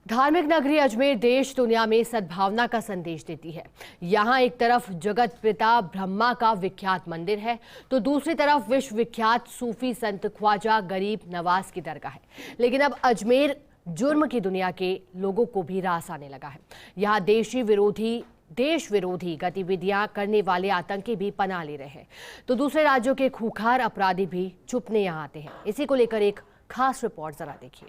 धार्मिक नगरी अजमेर देश दुनिया में सद्भावना का संदेश देती है। यहाँ एक तरफ जगत पिता ब्रह्मा का विख्यात मंदिर है तो दूसरी तरफ विश्व विख्यात सूफी संत ख्वाजा गरीब नवाज की दरगाह है। लेकिन अब अजमेर जुर्म की दुनिया के लोगों को भी रास आने लगा है। यहाँ देश विरोधी गतिविधियां करने वाले आतंकी भी पनाह ले रहे हैं तो दूसरे राज्यों के खूंखार अपराधी भी छुपने यहाँ आते हैं। इसी को लेकर एक खास रिपोर्ट जरा देखिए।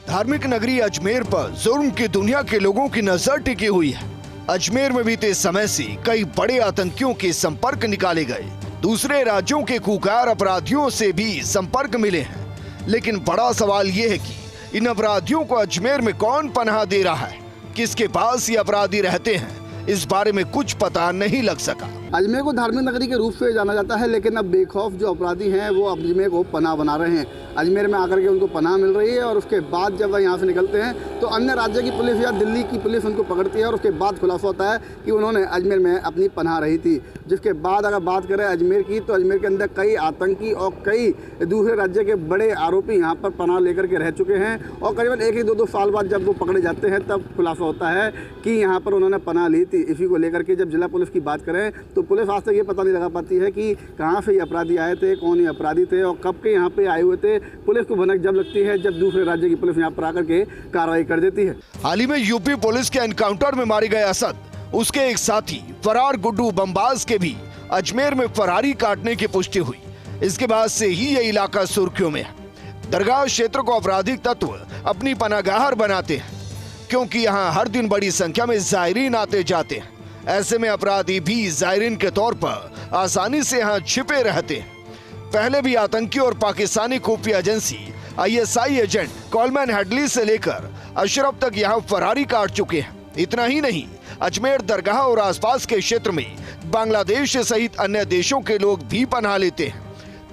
धार्मिक नगरी अजमेर पर जुर्म की दुनिया के लोगों की नजर टिकी हुई है। अजमेर में बीते समय से कई बड़े आतंकियों के संपर्क निकाले गए, दूसरे राज्यों के खूंखार अपराधियों से भी संपर्क मिले हैं। लेकिन बड़ा सवाल ये है कि इन अपराधियों को अजमेर में कौन पनाह दे रहा है, किसके पास ये अपराधी रहते हैं, इस बारे में कुछ पता नहीं लग सका। अजमेर को धार्मिक नगरी के रूप से जाना जाता है, लेकिन अब बेखौफ जो अपराधी हैं वो अजमेर को पनाह बना रहे हैं। अजमेर में आकर के उनको पनाह मिल रही है और उसके बाद जब वह यहाँ से निकलते हैं तो अन्य राज्य की पुलिस या दिल्ली की पुलिस उनको पकड़ती है और उसके बाद खुलासा होता है कि उन्होंने अजमेर में अपनी पनाह रही थी। जिसके बाद अगर बात करें अजमेर की तो अजमेर के अंदर कई आतंकी और कई दूसरे राज्य के बड़े आरोपी यहाँ पर पनाह लेकर के रह चुके हैं और करीबन 1-2 साल बाद जब वो पकड़े जाते हैं तब खुलासा होता है कि यहाँ पर उन्होंने पनाह ली थी। इसी को लेकर के जब जिला पुलिस की बात करें तो पुलिस आज तक ये पता नहीं लगा पाती है कि कहाँ से ये अपराधी आए थे, कौन ये अपराधी थे और कब के यहाँ पे आए हुए थे। पुलिस को भनक जब लगती है जब दूसरे राज्य की पुलिस यहाँ पर आकर के कार्रवाई कर देती है। हाल ही में यूपी पुलिस के एनकाउंटर में मारे गए असद, उसके एक साथी फरार गुड्डू बमबाज के भी अजमेर में फरारी काटने की पुष्टि हुई। इसके बाद से ही ये इलाका सुर्खियों में है। दरगाह क्षेत्र को आपराधिक तत्व अपनी पनाहगाह बनाते हैं क्योंकि यहाँ हर दिन बड़ी संख्या में जायरीन आते जाते हैं। ऐसे में अपराधी भी जायरीन के तौर पर आसानी से यहाँ छिपे रहते हैं। पहले भी आतंकी और पाकिस्तानी खुफिया agency ISI agent Coleman Headley से लेकर अशरफ तक यहाँ फरारी काट चुके हैं। इतना ही नहीं, अजमेर दरगाह और आसपास के क्षेत्र में बांग्लादेश सहित अन्य देशों के लोग भी पनाह लेते हैं।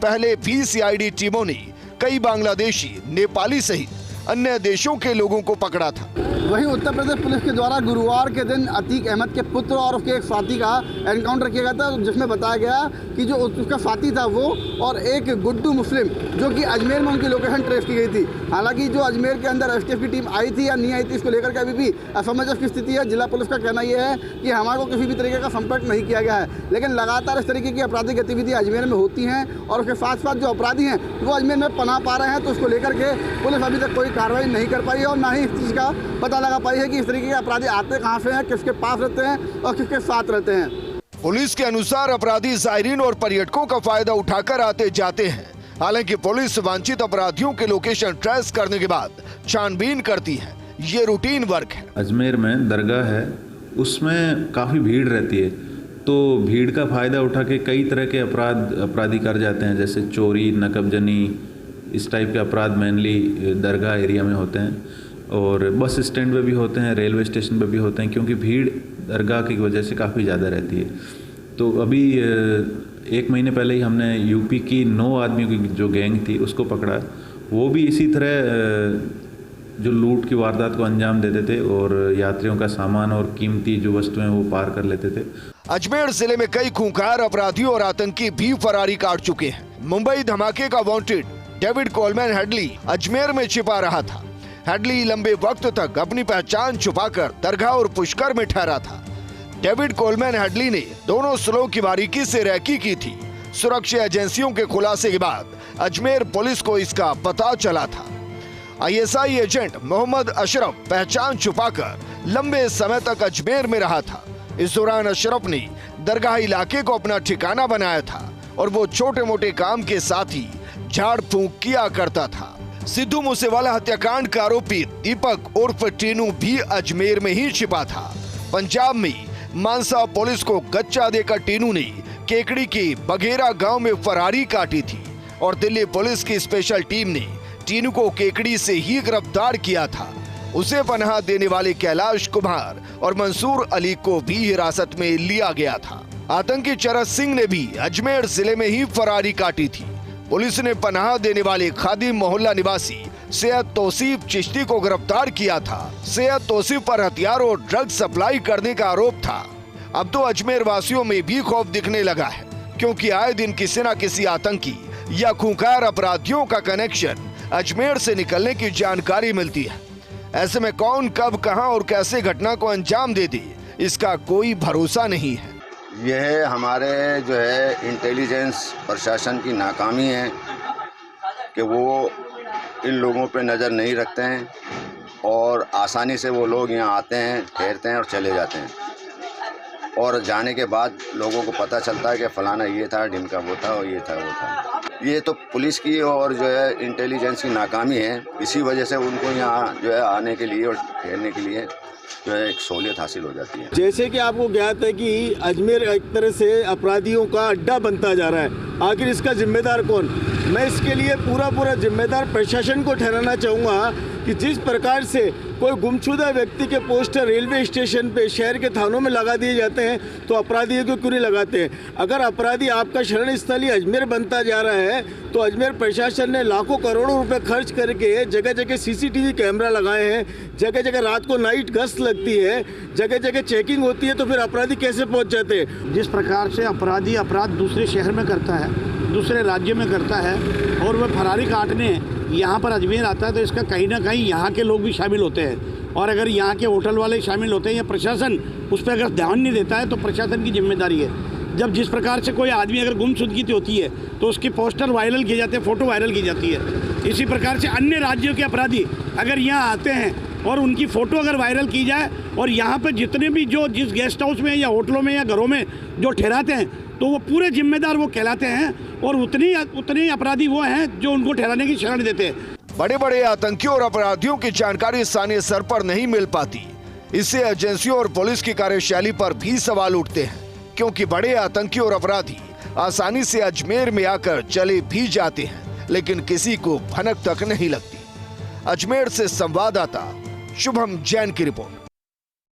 पहले भी CID टीमों ने कई बांग्लादेशी, नेपाली सहित अन्य देशों के लोगों को पकड़ा था। वहीं उत्तर प्रदेश पुलिस के द्वारा गुरुवार के दिन अतीक अहमद के पुत्र और उसके एक साथी का एनकाउंटर किया गया था, जिसमें बताया गया कि जो उसका साथी था वो और एक गुड्डू मुस्लिम जो कि अजमेर में उनकी लोकेशन ट्रेस की गई थी। हालांकि जो अजमेर के अंदर STF की टीम आई थी या नहीं आई थी इसको लेकर के अभी भी असमंजस की स्थिति है। जिला पुलिस का कहना यह है कि हमारे को किसी भी तरीके का संपर्क नहीं किया गया है, लेकिन लगातार इस तरीके की आपराधिक गतिविधियाँ अजमेर में होती हैं और उसके साथ साथ जो अपराधी हैं वो अजमेर में पनाह पा रहे हैं। तो उसको लेकर के पुलिस अभी तक कोई कार्रवाई नहीं कर पाई है और ना ही इस चीज़ का पता लगा पाई है कि इस तरीके के अपराधी आते कहाँ से हैं, किसके पास रहते हैं और किसके साथ रहते हैं। पुलिस के अनुसार अपराधी जायरीन और पर्यटकों का फायदा उठाकर आते जाते हैं। हालांकि पुलिस वांछित अपराधियों के लोकेशन ट्रेस करने के बाद छानबीन करती है। ये रूटीन वर्क है। अजमेर में दरगाह है, उसमें काफ़ी भीड़ रहती है तो भीड़ का फ़ायदा उठा के कई तरह के अपराधी कर जाते हैं, जैसे चोरी, नकबजनी, इस टाइप के अपराध मेनली दरगाह एरिया में होते हैं और बस स्टैंड पे भी होते हैं, रेलवे स्टेशन पे भी होते हैं, क्योंकि भीड़ दरगाह की वजह से काफ़ी ज़्यादा रहती है। तो अभी 1 महीने पहले ही हमने यूपी की 9 आदमियों की जो गैंग थी उसको पकड़ा। वो भी इसी तरह जो लूट की वारदात को अंजाम देते थे और यात्रियों का सामान और कीमती जो वस्तुएं वो पार कर लेते थे। अजमेर जिले में कई खूंखार अपराधियों और आतंकी भी फरारी काट चुके हैं। मुंबई धमाके का wanted David Coleman Headley Ajmer में छिपा रहा था। हेडली लंबे वक्त तक अपनी पहचान छुपाकर दरगाह और पुष्कर में ठहरा था। डेविड कोलमैन हेडली ने दोनों स्लो की बारीकी से रैकी की थी। सुरक्षा एजेंसियों के खुलासे के बाद अजमेर पुलिस को इसका पता चला था। ISI एजेंट मोहम्मद अशरफ पहचान छुपाकर लंबे समय तक अजमेर में रहा था। इस दौरान अशरफ ने दरगाह इलाके को अपना ठिकाना बनाया था और वो छोटे मोटे काम के साथ ही झाड़ फूंक किया करता था। सिद्धू मूसेवाला हत्याकांड का आरोपी दीपक उर्फ टीनू भी अजमेर में ही छिपा था। पंजाब में मानसा पुलिस को गच्चा देकर टीनू ने केकड़ी के बघेरा गांव में फरारी काटी थी और दिल्ली पुलिस की स्पेशल टीम ने टीनू को केकड़ी से ही गिरफ्तार किया था। उसे पनाह देने वाले कैलाश कुमार और मंसूर अली को भी हिरासत में लिया गया था। आतंकी चरत सिंह ने भी अजमेर जिले में ही फरारी काटी थी। पुलिस ने पनाह देने वाले खादिम मोहल्ला निवासी सैयद तौसीफ चिश्ती को गिरफ्तार किया था। सैयद तौसीफ पर हथियार और ड्रग सप्लाई करने का आरोप था। अब तो अजमेर वासियों में भी खौफ दिखने लगा है क्योंकि आए दिन किसी न किसी आतंकी या खूंखार अपराधियों का कनेक्शन अजमेर से निकलने की जानकारी मिलती है। ऐसे में कौन कब कहां और कैसे घटना को अंजाम दे दे, इसका कोई भरोसा नहीं है। यह हमारे जो है इंटेलिजेंस प्रशासन की नाकामी है कि वो इन लोगों पे नज़र नहीं रखते हैं और आसानी से वो लोग यहाँ आते हैं, ठहरते हैं और चले जाते हैं, और जाने के बाद लोगों को पता चलता है कि फलाना ये था, ढिमका वो था और ये था वो था। ये तो पुलिस की और जो है इंटेलिजेंस की नाकामी है। इसी वजह से उनको यहाँ जो है आने के लिए और ठहरने के लिए जो है एक सहूलियत हासिल हो जाती है। जैसे कि आपको ज्ञात है कि अजमेर एक तरह से अपराधियों का अड्डा बनता जा रहा है, आखिर इसका जिम्मेदार कौन? मैं इसके लिए पूरा जिम्मेदार प्रशासन को ठहराना चाहूँगा कि जिस प्रकार से कोई गुमशुदा व्यक्ति के पोस्टर रेलवे स्टेशन पे, शहर के थानों में लगा दिए जाते हैं, तो अपराधियों को क्यों नहीं लगाते हैं? अगर अपराधी आपका शरण स्थल ही अजमेर बनता जा रहा है, तो अजमेर प्रशासन ने लाखों करोड़ों रुपए खर्च करके जगह जगह CCTV कैमरा लगाए हैं, जगह जगह रात को नाइट गश्त लगती है, जगह जगह चेकिंग होती है, तो फिर अपराधी कैसे पहुँच जाते हैं? जिस प्रकार से अपराधी अपराध दूसरे शहर में करता है, दूसरे राज्य में करता है और वह फरारी काटने यहाँ पर अजमेर आता है, तो इसका कहीं ना कहीं यहाँ के लोग भी शामिल होते हैं। और अगर यहाँ के होटल वाले शामिल होते हैं या प्रशासन उस पर अगर ध्यान नहीं देता है, तो प्रशासन की जिम्मेदारी है। जब जिस प्रकार से कोई आदमी अगर गुमशुदगी होती है तो उसके पोस्टर वायरल किए जाते हैं, फ़ोटो वायरल की जाती है। इसी प्रकार से अन्य राज्यों के अपराधी अगर यहाँ आते हैं और उनकी फ़ोटो अगर वायरल की जाए, और यहाँ पर जितने भी जो जिस गेस्ट हाउस में या होटलों में या घरों में जो ठहराते हैं, तो वो पूरे जिम्मेदार वो कहलाते हैं, और उतने अपराधी वो हैं जो उनको ठहराने की शरण देते हैं। बड़े बड़े आतंकियों और अपराधियों की जानकारी स्थानीय स्तर पर नहीं मिल पाती। इससे एजेंसियों और पुलिस की कार्यशैली पर भी सवाल उठते हैं, क्योंकि बड़े आतंकी और अपराधी आसानी से अजमेर में आकर चले भी जाते हैं, लेकिन किसी को भनक तक नहीं लगती। अजमेर से संवाददाता शुभम जैन की रिपोर्ट।